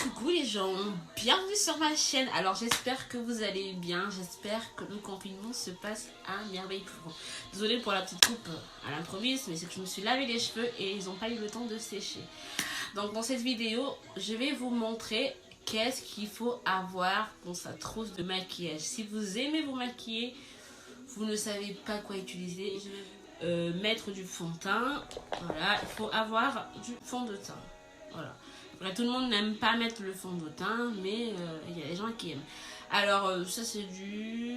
Coucou les gens, bienvenue sur ma chaîne. Alors j'espère que vous allez bien, j'espère que le confinement se passe à merveille pour vous. Désolée pour la petite coupe à l'improviste, mais c'est que je me suis lavé les cheveux et ils n'ont pas eu le temps de sécher. Donc dans cette vidéo, je vais vous montrer qu'est-ce qu'il faut avoir dans sa trousse de maquillage. Si vous aimez vous maquiller, vous ne savez pas quoi utiliser, mettre du fond de teint, voilà, il faut avoir du fond de teint, voilà. Après, tout le monde n'aime pas mettre le fond de teint, mais il y a des gens qui aiment. Alors ça c'est du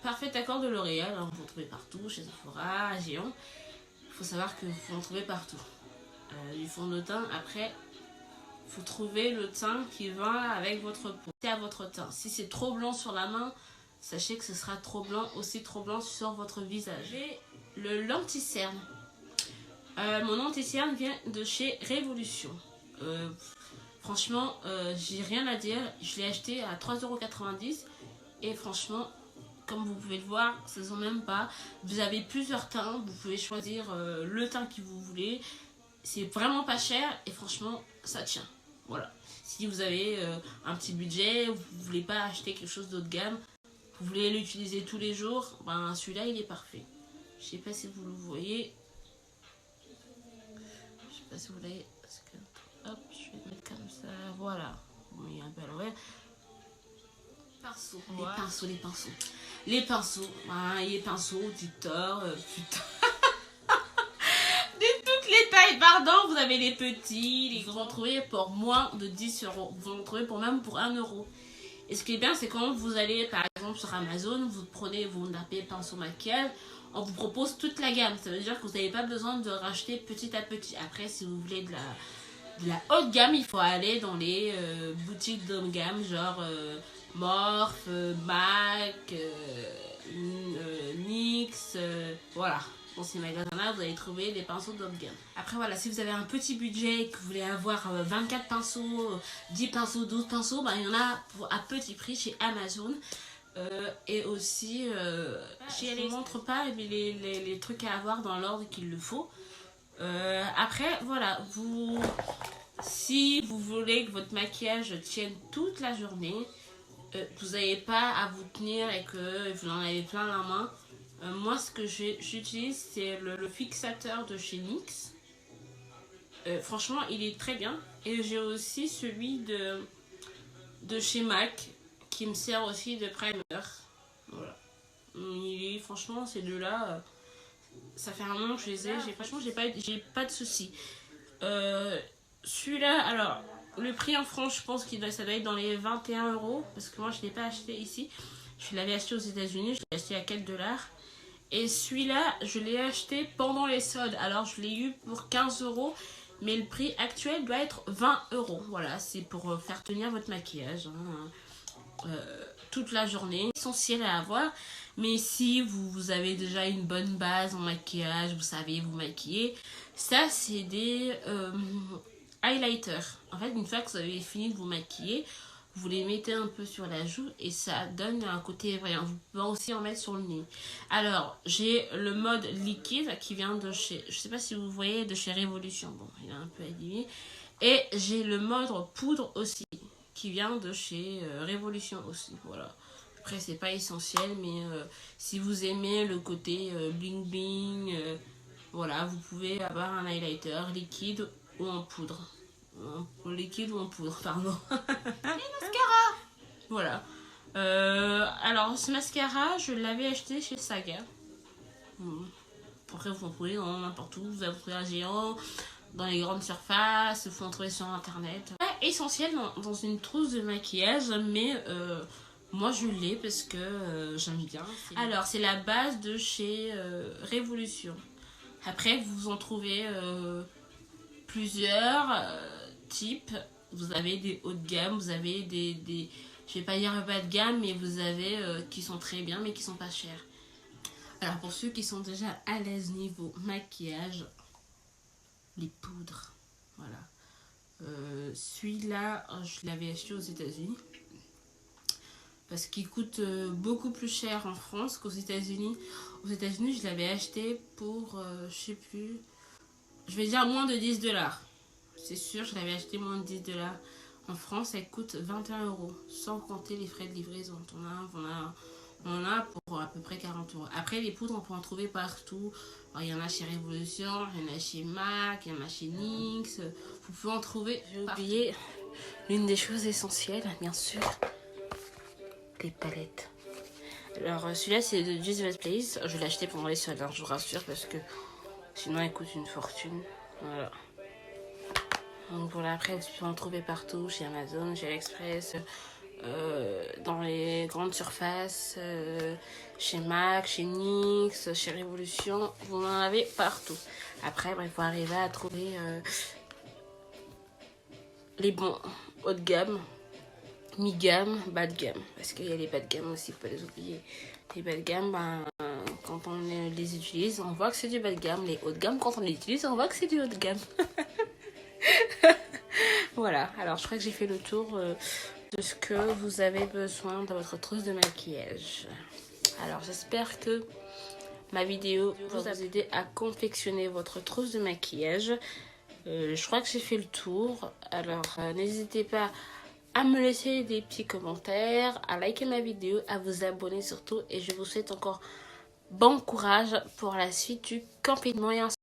Parfait Accord de L'Oréal, hein, vous en trouvez partout, chez Sephora, à Géant. Il faut savoir que vous en trouvez partout. Du fond de teint, après, il faut trouver le teint qui va avec votre peau. C'est à votre teint. Si c'est trop blanc sur la main, sachez que ce sera trop blanc sur votre visage. Et le lenti-cerne. Mon lenti-cerne vient de chez Révolution. Franchement, j'ai rien à dire. Je l'ai acheté à 3,90 € et franchement, comme vous pouvez le voir, ça ne sent même pas. Vous avez plusieurs teints, vous pouvez choisir le teint que vous voulez. C'est vraiment pas cher et franchement, ça tient. Voilà. Si vous avez un petit budget, vous voulez pas acheter quelque chose d'haut de gamme, vous voulez l'utiliser tous les jours, ben celui-là il est parfait. Je sais pas si vous le voyez. Je sais pas si vous l'avez. Hop, je vais le mettre comme ça. Voilà. Bon, il y a un peu à l'envers. Pinceau. Voilà. Les pinceaux. Voilà, les pinceaux, du tort, putain. Les tailles, pardon, vous avez les petits, les grands, vous en trouvez pour moins de 10 €. Vous en trouvez pour même pour 1 €. Et ce qui est bien, c'est quand vous allez par exemple sur Amazon, vous prenez, vous tapez pinceau maquillage, on vous propose toute la gamme. Ça veut dire que vous n'avez pas besoin de racheter petit à petit. Après, si vous voulez de la haute gamme, il faut aller dans les boutiques de gamme, genre Morphe, MAC, NYX, voilà. Dans ces magasins-là, vous allez trouver des pinceaux de haute gamme. Après, voilà, si vous avez un petit budget et que vous voulez avoir 24 pinceaux, 10 pinceaux, 12 pinceaux, ben, il y en a à petit prix chez Amazon. Et aussi, je ne vous montre pas les trucs à avoir dans l'ordre qu'il le faut. Après, voilà, si vous voulez que votre maquillage tienne toute la journée, vous n'avez pas à vous tenir et que vous en avez plein la main. Moi, ce que j'utilise, c'est le fixateur de chez NYX. Franchement, il est très bien. Et j'ai aussi celui de chez MAC qui me sert aussi de primer. Voilà. Franchement, ces deux-là, ça fait un moment que je les ai. Franchement, j'ai pas de soucis. Celui-là, alors, le prix en France, je pense ça doit être dans les 21 € parce que moi, je ne l'ai pas acheté ici. Je l'avais acheté aux États-Unis, je l'ai acheté à quelques dollars. Et celui-là, je l'ai acheté pendant les soldes. Alors, je l'ai eu pour 15 €. Mais le prix actuel doit être 20 €. Voilà, c'est pour faire tenir votre maquillage toute la journée. Essentiel à avoir. Mais si vous avez déjà une bonne base en maquillage, vous savez vous maquiller, ça, c'est des highlighters. En fait, une fois que vous avez fini de vous maquiller, vous les mettez un peu sur la joue et ça donne un côté brillant. Vous pouvez aussi en mettre sur le nez. Alors, j'ai le mode liquide qui vient de chez, je sais pas si vous voyez, de chez Révolution. Bon, il est un peu abîmé. Et j'ai le mode poudre aussi qui vient de chez Révolution aussi. Voilà. Après, c'est pas essentiel, mais si vous aimez le côté bling bling, voilà, vous pouvez avoir un highlighter liquide ou en poudre. Liquide ou en poudre, pardon. Et mascara. Voilà. Alors, ce mascara, je l'avais acheté chez Saga. Après, vous en trouvez dans n'importe où. Vous en trouvez à Géant, dans les grandes surfaces, vous en trouvez sur internet. Pas essentiel dans une trousse de maquillage, mais moi je l'ai parce que j'aime bien. Alors, c'est la base de chez Révolution. Après, vous en trouvez plusieurs types. Vous avez des hauts de gamme, vous avez des je vais pas dire bas de gamme, mais vous avez qui sont très bien, mais qui sont pas chers. Alors, pour ceux qui sont déjà à l'aise niveau maquillage, les poudres, voilà. Celui-là, je l'avais acheté aux États-Unis. parce qu'il coûte beaucoup plus cher en France qu'aux États-Unis. Aux États-Unis, je l'avais acheté pour, je sais plus, je vais dire moins de 10 $. C'est sûr, je l'avais acheté moins de 10 $. En France, elle coûte 21 euros, sans compter les frais de livraison. On en a pour à peu près 40 euros. Après, les poudres, on peut en trouver partout. Alors, il y en a chez Révolution, il y en a chez MAC, il y en a chez NYX. Vous pouvez en trouver. J'ai oublié l'une des choses essentielles, bien sûr, les palettes. Alors, celui-là, c'est de Just That Place. Je l'ai acheté pendant les soldes, hein, je vous rassure, parce que sinon, il coûte une fortune. Voilà. Donc voilà, après, vous pouvez en trouver partout, chez Amazon, chez AliExpress, dans les grandes surfaces, chez MAC, chez NYX, chez Révolution, vous en avez partout. Après, il faut arriver à trouver les bons haut de gamme, mi-gamme, bas de gamme. Parce qu'il y a les bas de gamme aussi, il faut pas les oublier. Les bas de gamme, quand on les utilise, on voit que c'est du bas de gamme. Les hauts de gamme, quand on les utilise, on voit que c'est du haut de gamme. Voilà, alors je crois que j'ai fait le tour de ce que vous avez besoin dans votre trousse de maquillage. Alors j'espère que ma vidéo vous a aidé à confectionner votre trousse de maquillage. Je crois que j'ai fait le tour. Alors n'hésitez pas à me laisser des petits commentaires, à liker ma vidéo, à vous abonner surtout. Et je vous souhaite encore bon courage pour la suite du confinement et